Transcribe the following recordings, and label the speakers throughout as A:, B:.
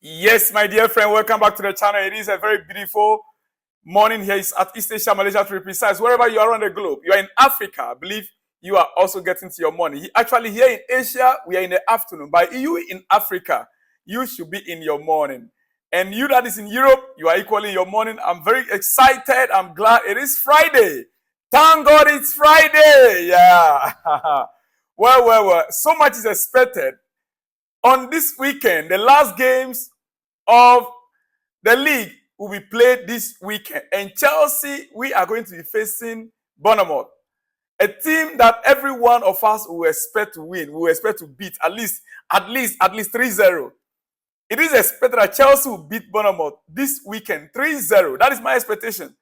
A: Yes, my dear friend, welcome back to the channel. It is a very beautiful morning here. It's at East Asia, Malaysia to be precise. Wherever you are on the globe, you are in Africa, I believe you are also getting to your morning. Actually, here in Asia, we are in the afternoon. By you in Africa, you should be in your morning. And you that is in Europe, you are equally in your morning. I'm very excited. I'm glad it is Friday. Thank God it's Friday. Yeah. Well. So much is expected. On this weekend, the last games of the league will be played this weekend. And Chelsea, we are going to be facing Bournemouth, a team that every one of us will expect to win, will expect to beat at least 3-0. It is expected that Chelsea will beat Bournemouth this weekend 3-0. That is my expectation.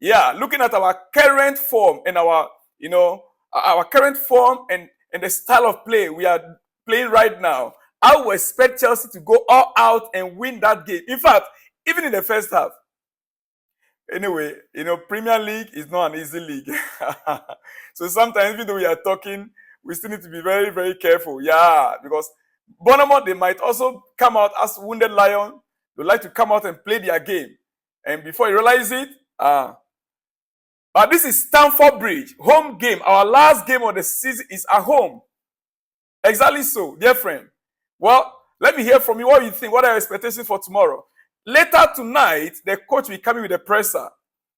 A: Yeah, looking at our current form and our current form and the style of play we are playing right now, I will expect Chelsea to go all out and win that game. In fact, even in the first half. Anyway, Premier League is not an easy league. So sometimes, even though we are talking, we still need to be very, very careful. Yeah, because Bournemouth, they might also come out as wounded lion. They like to come out and play their game. And before you realize it, but this is Stamford Bridge, home game. Our last game of the season is at home. Exactly so, dear friend. Well, let me hear from you what you think. What are your expectations for tomorrow? Later tonight, the coach will come in with a presser.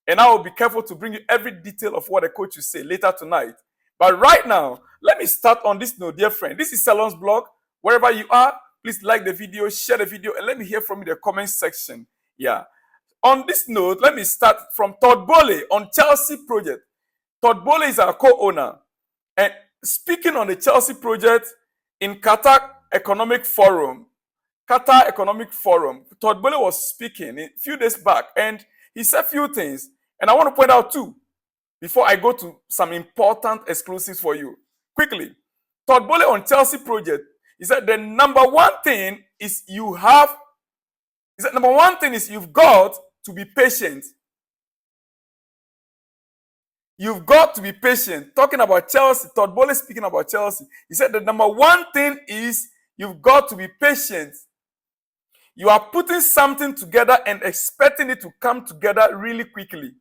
A: And I will be careful to bring you every detail of what the coach will say later tonight. But right now, let me start on this note, dear friend. This is Salon's blog. Wherever you are, please like the video, share the video, and let me hear from you in the comment section. Yeah. On this note, let me start from Todd Boehly on Chelsea project. Todd Boehly is our co-owner. And speaking on the Chelsea project in Qatar Economic Forum, Todd Boehly was speaking a few days back, and he said a few things. And I want to point out two before I go to some important exclusives for you. Quickly, Todd Boehly on Chelsea project, he said the number one thing is you've got to be patient. You've got to be patient. Talking about Chelsea, Todd Boehly speaking about Chelsea. He said the number one thing is you've got to be patient. You are putting something together and expecting it to come together really quickly.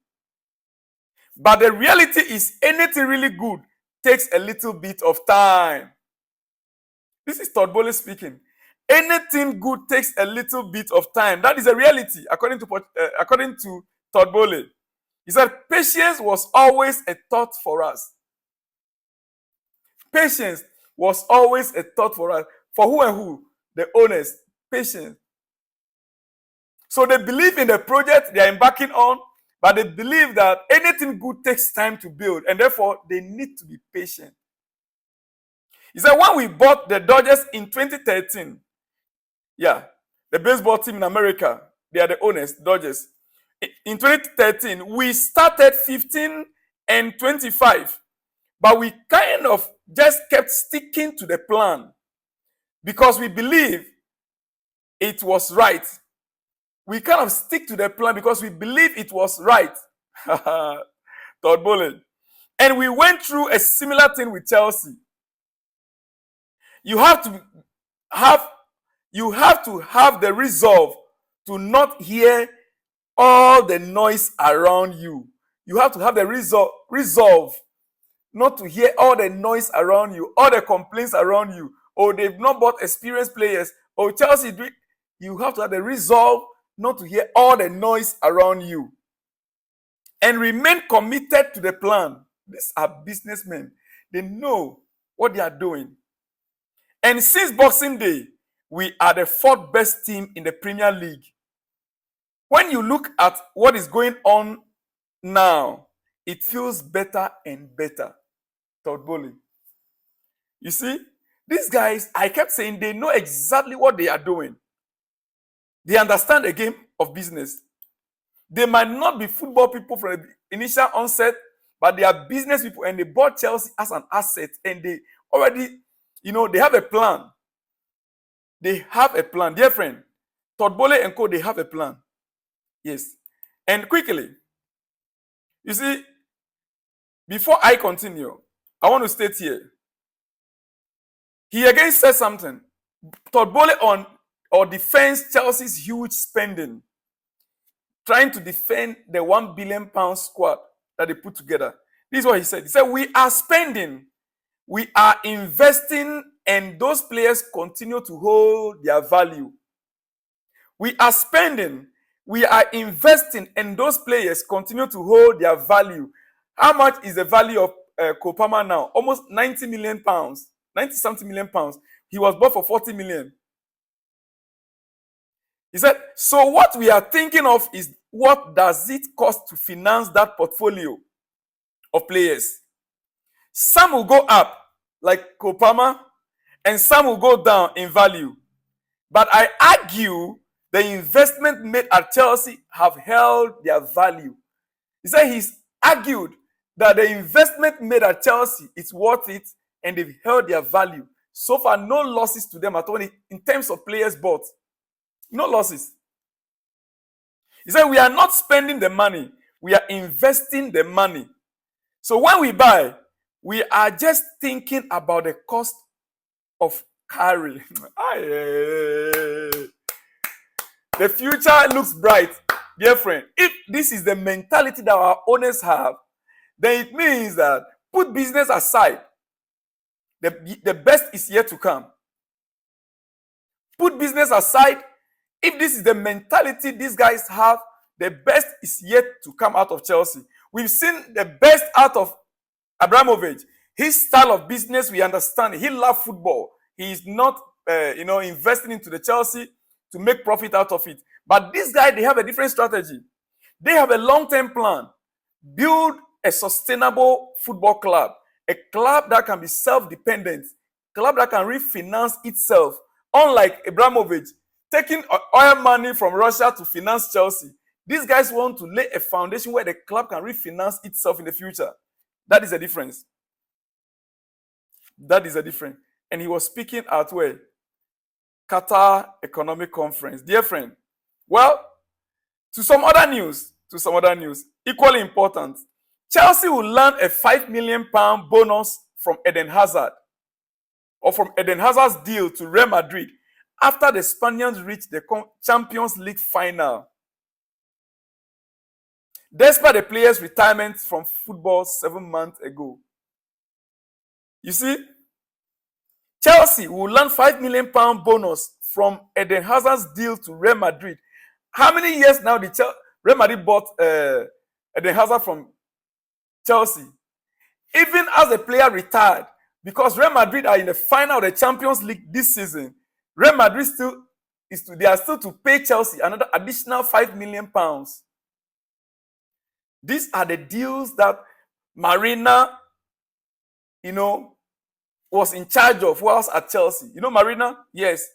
A: But the reality is anything really good takes a little bit of time. This is Todd Boehly speaking. Anything good takes a little bit of time. That is a reality, according to Todd Boehly. He said patience was always a thought for us. Patience was always a thought for us. For who and who? The owners. Patience. So they believe in the project they are embarking on, but they believe that anything good takes time to build, and therefore they need to be patient. He said when we bought the Dodgers in 2013, yeah, the baseball team in America, they are the owners, Dodgers. In 2013, we started 15-25, but we kind of just kept sticking to the plan because we believe it was right. We kind of stick to the plan because we believe it was right. Todd Boehly. And we went through a similar thing with Chelsea. You have to have the resolve to not hear all the noise around you. You have to have the resolve not to hear all the noise around you, all the complaints around you. Oh, they've not bought experienced players. Oh, Chelsea, you have to have the resolve not to hear all the noise around you. And remain committed to the plan. These are businessmen. They know what they are doing. And since Boxing Day, we are the fourth best team in the Premier League. When you look at what is going on now, it feels better and better. Todd Boehly. You see, these guys, I kept saying they know exactly what they are doing. They understand the game of business. They might not be football people from the initial onset, but they are business people, and they bought Chelsea as an asset, and they already, they have a plan. They have a plan. Dear friend, Todd Boehly and co, they have a plan. Yes. And quickly, you see, before I continue, I want to state here. He again said something. Todd Boehly or defends Chelsea's huge spending, trying to defend the £1 billion squad that they put together. This is what he said. He said, we are spending, we are investing, and those players continue to hold their value. We are spending, we are investing, and those players continue to hold their value. How much is the value of Kopama now? Almost 90 million pounds, 90 something million pounds. He was bought for 40 million. He said, so what we are thinking of is what does it cost to finance that portfolio of players? Some will go up, like Kopama, and some will go down in value. But I argue the investment made at Chelsea have held their value. He said he's argued that the investment made at Chelsea is worth it and they've held their value. So far, no losses to them at all in terms of players bought. No losses. He said we are not spending the money, we are investing the money. So when we buy, we are just thinking about the cost of carry. The future looks bright, dear friend. If this is the mentality that our owners have, then it means that put business aside. The best is yet to come. Put business aside. If this is the mentality these guys have, the best is yet to come out of Chelsea. We've seen the best out of Abramovich. His style of business, we understand. He loves football. He is not, investing into the Chelsea to make profit out of it. But this guy, they have a different strategy. They have a long-term plan. Build a sustainable football club. A club that can be self-dependent. A club that can refinance itself. Unlike Abramovich, taking oil money from Russia to finance Chelsea. These guys want to lay a foundation where the club can refinance itself in the future. That is a difference. That is a difference. And he was speaking at where? Qatar Economic Conference. Dear friend, well, to some other news, equally important. Chelsea will land a £5 million bonus from Eden Hazard, or from Eden Hazard's deal to Real Madrid after the Spaniards reached the Champions League final. Despite the player's retirement from football 7 months ago. You see, Chelsea will land £5 million bonus from Eden Hazard's deal to Real Madrid. How many years now did Real Madrid bought Eden Hazard from Chelsea? Even as the player retired, because Real Madrid are in the final of the Champions League this season, Real Madrid they are still to pay Chelsea another additional £5 million. These are the deals that Marina, was in charge of whilst at Chelsea. You know Marina? Yes.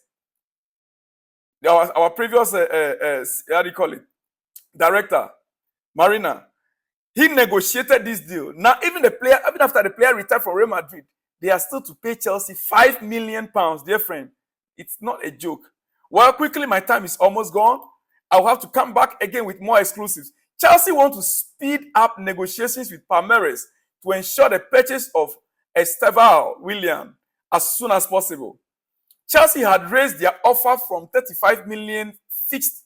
A: Our previous, director, Marina. He negotiated this deal. Now, even after the player retired from Real Madrid, they are still to pay Chelsea £5 million, dear friend. It's not a joke. Well, quickly, my time is almost gone. I'll have to come back again with more exclusives. Chelsea want to speed up negotiations with Palmeiras to ensure the purchase of Estevao Willian as soon as possible. Chelsea had raised their offer from 35 million fixed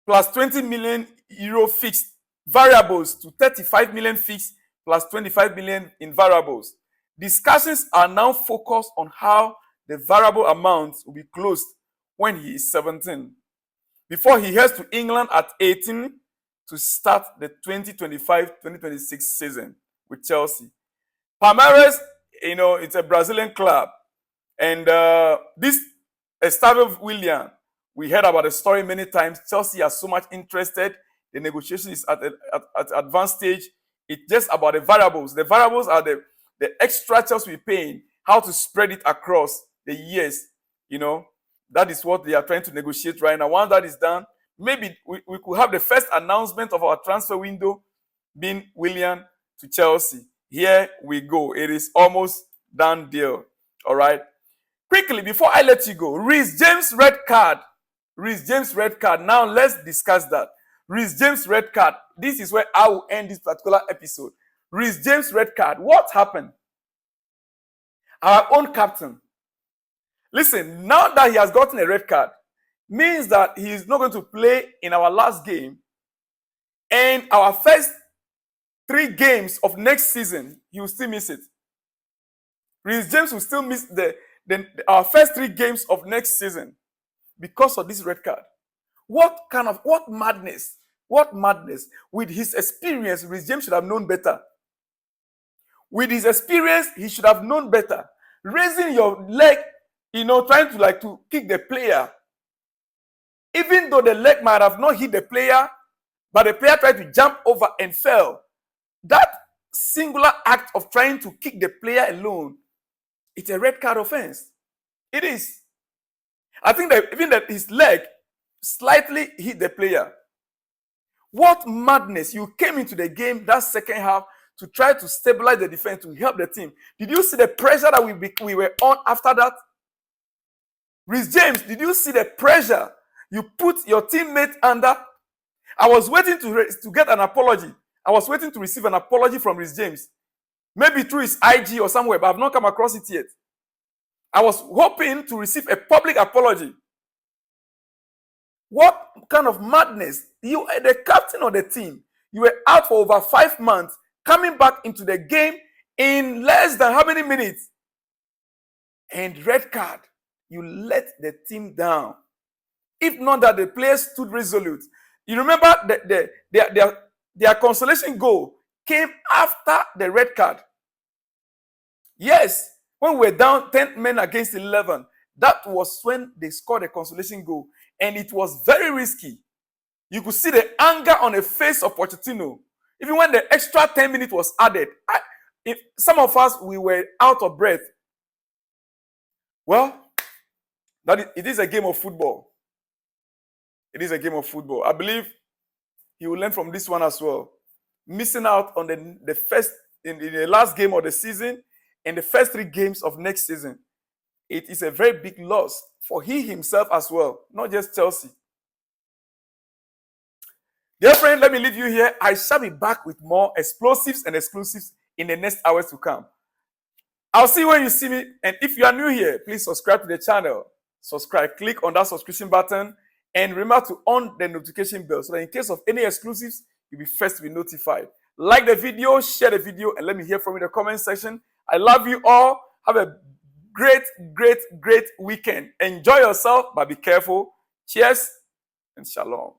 A: plus 20 million euro fixed variables to 35 million fixed plus 25 million in variables. Discussions are now focused on how the variable amounts will be closed when he is 17, before he heads to England at 18 to start the 2025-2026 season with Chelsea. Palmeiras, it's a Brazilian club. And this Estevao Willian, we heard about the story many times. Chelsea are so much interested. The negotiation is at advanced stage. It's just about the variables. The variables are the extra Chelsea we're paying, how to spread it across the years. That is what they are trying to negotiate right now. Once that is done, maybe we could have the first announcement of our transfer window being Willian to Chelsea. Here we go. It is almost done deal. All right. Quickly, before I let you go, Reece James red card. Reece James red card. Now let's discuss that. Reece James red card. This is where I will end this particular episode. Reece James red card. What happened? Our own captain, Listen, now that he has gotten a red card, means that he is not going to play in our last game, and our first 3 games of next season, he will still miss it. Reece James will still miss our first 3 games of next season because of this red card. What madness? What madness? With his experience, Reece James should have known better. With his experience, he should have known better. Raising your leg, trying to kick the player, even though the leg might have not hit the player, but the player tried to jump over and fell. That singular act of trying to kick the player alone, it's a red card offense. It is. I think that even that his leg slightly hit the player. What madness. You came into the game that second half to try to stabilize the defense, to help the team. Did you see the pressure that we were on after that? Reece James, did you see the pressure you put your teammate under? I was waiting to get an apology. I was waiting to receive an apology from Reece James. Maybe through his IG or somewhere, but I've not come across it yet. I was hoping to receive a public apology. What kind of madness? You are the captain of the team. You were out for over 5 months, coming back into the game in less than how many minutes? And red card. You let the team down. If not that the players stood resolute. You remember their consolation goal came after the red card. Yes, when we were down 10 men against 11, that was when they scored a consolation goal. And it was very risky. You could see the anger on the face of Pochettino. Even when the extra 10 minutes was added, some of us, we were out of breath. Well, it is a game of football. It is a game of football. I believe he will learn from this one as well. Missing out on the first, in the last game of the season and the first 3 games of next season. It is a very big loss for he himself as well, not just Chelsea. Dear friend, let me leave you here. I shall be back with more explosives and exclusives in the next hours to come. I'll see you when you see me. And if you are new here, please subscribe to the channel. Subscribe, click on that subscription button, and remember to on the notification bell so that in case of any exclusives, you'll be first to be notified. Like the video, share the video, and let me hear from you in the comment section. I love you all. Have a great, great, great weekend. Enjoy yourself, but be careful. Cheers and shalom.